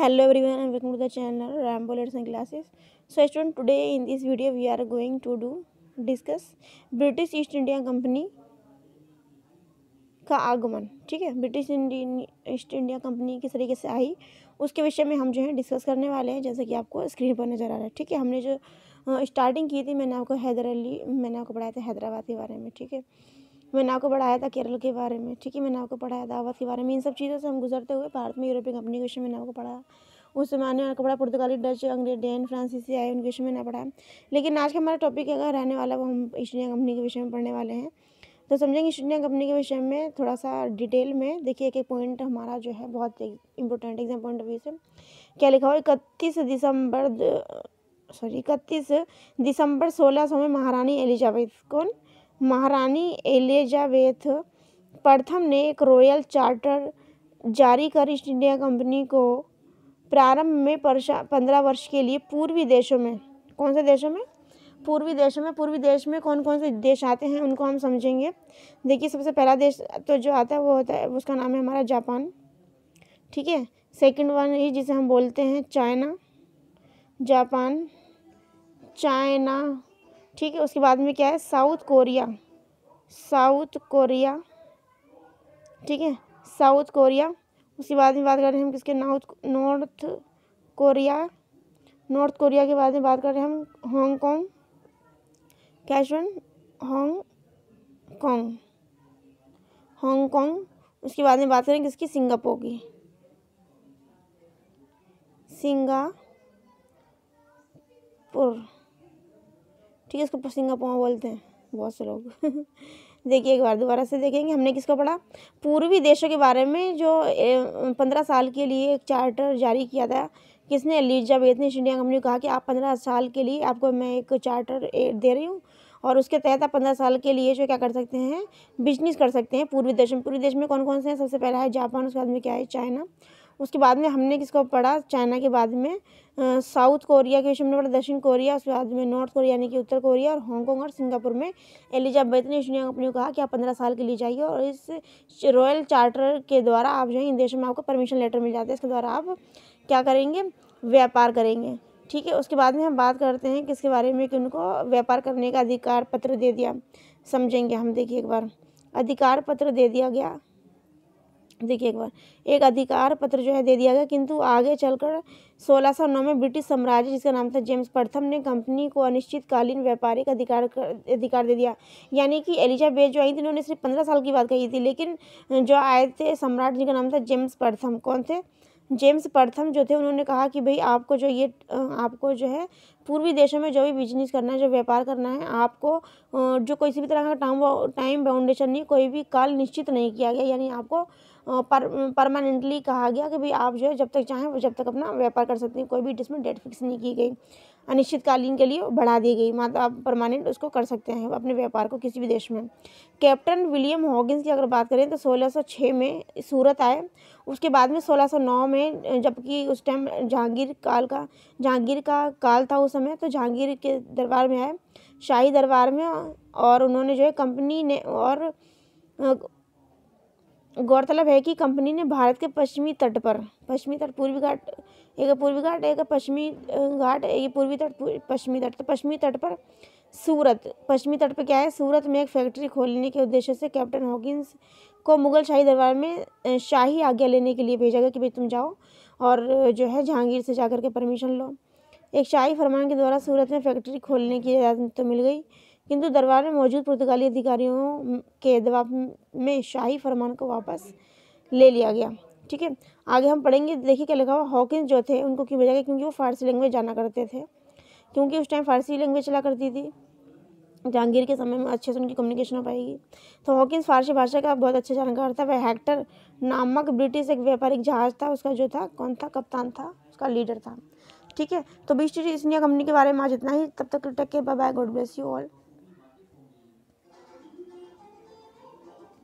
Hello everyone and welcome to the channel Rambo Lessons Classes. So student, today in this video we are going to discuss British east India company का आगमन। ठीक है, British east India company किस तरीके से आई उसके विषय में हम जो है डिस्कस करने वाले हैं, जैसे कि आपको स्क्रीन पर नज़र आ रहा है। ठीक है, हमने जो स्टार्टिंग की थी मैंने आपको पढ़ाया था हैदराबाद के बारे में। ठीक है, मैंने आपको पढ़ाया था केरल के बारे में। ठीक है, मैंने आपको पढ़ाया था अवध के बारे में। इन सब चीज़ों से हम गुजरते हुए भारत में यूरोपीय कंपनी के विषय में मैंने आपको पढ़ाया। उस समय मैंने आपको पढ़ा पुर्तगाली, डच, अंग्रेज, डेन, फ्रांसीसी आए, उनके विषय में मैंने पढ़ाया। लेकिन आज का हमारा टॉपिक अगर रहने वाला वो हम ईस्ट इंडिया कंपनी के विषय में पढ़ने वाले हैं। तो समझेंगे ईस्ट इंडिया कंपनी के विषय में थोड़ा सा डिटेल में। देखिए एक एक पॉइंट हमारा जो है बहुत important exam point of view से क्या लिखा हुआ। 31 दिसंबर 1600 में महारानी एलिजाबेथ, कौन? महारानी एलिजाबेथ प्रथम ने एक रॉयल चार्टर जारी कर ईस्ट इंडिया कंपनी को प्रारंभ में 15 वर्ष के लिए पूर्वी देशों में, कौन से देशों में? पूर्वी देश में कौन कौन से देश आते हैं उनको हम समझेंगे। देखिए सबसे पहला देश तो जो आता है वो होता है, उसका नाम है हमारा जापान। ठीक है, सेकंड वन ही जिसे हम बोलते हैं चाइना, जापान, चाइना। ठीक है, उसके बाद में क्या है? South Korea. ठीक है, साउथ कोरिया। उसके बाद में बात कर रहे हैं हम किसके? नॉर्थ कोरिया के बाद में बात कर रहे हैं हम हांगकांग। क्या स्टूडेंट? हांगकांग। उसके बाद में बात करेंगे किसकी? सिंगापुर की। ठीक है, इसको सिंगापुर बोलते हैं बहुत से लोग। देखिए एक बार दोबारा से देखेंगे, हमने किसको पढ़ा? पूर्वी देशों के बारे में जो 15 साल के लिए एक चार्टर जारी किया था। किसने? एलिजाबेथ ने ईस्ट इंडिया कंपनी को कहा कि आप 15 साल के लिए आपको मैं एक चार्टर दे रही हूँ और उसके तहत आप 15 साल के लिए जो क्या कर सकते हैं? बिजनेस कर सकते हैं पूर्वी देश में कौन कौन से हैं? सबसे पहला है जापान, उसके बाद में क्या है? चाइना। उसके बाद में हमने किसको पढ़ा? चाइना के बाद में साउथ कोरिया के विषय में पढ़ा, दक्षिण कोरिया। उसके बाद में नॉर्थ कोरिया यानी कि उत्तर कोरिया, और हांगकांग और सिंगापुर में एलिजाबेथ ने ईस्ट इंडिया कंपनी को कहा कि आप 15 साल के लिए जाइए और इस रॉयल चार्टर के द्वारा आप जो है इन देशों में आपको परमिशन लेटर मिल जाता है। इसके द्वारा आप क्या करेंगे? व्यापार करेंगे। ठीक है, उसके बाद में हम बात करते हैं किसके बारे में कि उनको व्यापार करने का अधिकार पत्र दे दिया। समझेंगे हम। देखिए एक बार अधिकार पत्र दे दिया गया। देखिए एक बार एक अधिकार पत्र जो है दे दिया गया, किंतु आगे चलकर 1609 में ब्रिटिश साम्राज्य जिसका नाम था जेम्स प्रथम ने कंपनी को अनिश्चितकालीन व्यापारिक अधिकार दे दिया। यानी कि एलिजाबेथ जो आई थी उन्होंने सिर्फ 15 साल की बात कही थी, लेकिन जो आए थे सम्राट जिनका नाम था जेम्स प्रथम। कौन थे? जेम्स प्रथम जो थे उन्होंने कहा कि भाई आपको जो है पूर्वी देशों में जो भी बिजनेस करना है, जो व्यापार करना है, आपको जो किसी भी तरह का टाइम बाउंडेशन नहीं, कोई भी काल निश्चित नहीं किया गया। यानी आपको परमानेंटली कहा गया कि भाई आप जो है जब तक चाहें जब तक अपना व्यापार कर सकते हैं। कोई भी इसमें डेट फिक्स नहीं की गई, अनिश्चितकालीन के लिए बढ़ा दी गई, मतलब आप परमानेंट उसको कर सकते हैं अपने व्यापार को किसी भी देश में। कैप्टन विलियम हॉगिंस की अगर बात करें तो 1606 में सूरत आए। उसके बाद में 1609 में, जबकि उस टाइम जहांगीर का काल था उस समय, तो जहांगीर के दरबार में आए, शाही दरबार में, और उन्होंने जो है कंपनी ने, और गौरतलब है कि कंपनी ने भारत के पश्चिमी तट, पूर्वी घाट, एक पूर्वी घाट, एक पश्चिमी घाट, एक पूर्वी तट, पश्चिमी तट। तो पश्चिमी तट पर सूरत, पश्चिमी तट पर क्या है? सूरत में एक फैक्ट्री खोलने के उद्देश्य से कैप्टन हॉकिंस को मुगल शाही दरबार में शाही आज्ञा लेने के लिए भेजा गया कि भाई तुम जाओ और जो है जहांगीर से जाकर के परमिशन लो। एक शाही फरमान के द्वारा सूरत में फैक्ट्री खोलने की इजाज़त तो मिल गई, किंतु दरबार में मौजूद पुर्तगाली अधिकारियों के दबाव में शाही फरमान को वापस ले लिया गया। ठीक है, आगे हम पढ़ेंगे। देखिए क्या लिखा हुआ। हॉकिंस जो थे उनको क्यों भेजा गया? क्योंकि वो फारसी लैंग्वेज जाना करते थे, क्योंकि उस टाइम फारसी लैंग्वेज चला करती थी। जहांगीर के समय में अच्छे से उनकी कम्युनिकेशन हो पाएगी। तो हॉकिंस फारसी भाषा का बहुत अच्छा जानकार था। वह हेक्टर नामक ब्रिटिश एक व्यापारिक जहाज था, उसका जो था कौन था? कप्तान था, उसका लीडर था। ठीक है, तो ईस्ट इंडिया कंपनी के बारे में आज इतना ही। तब तक take care, bye bye, God bless you all.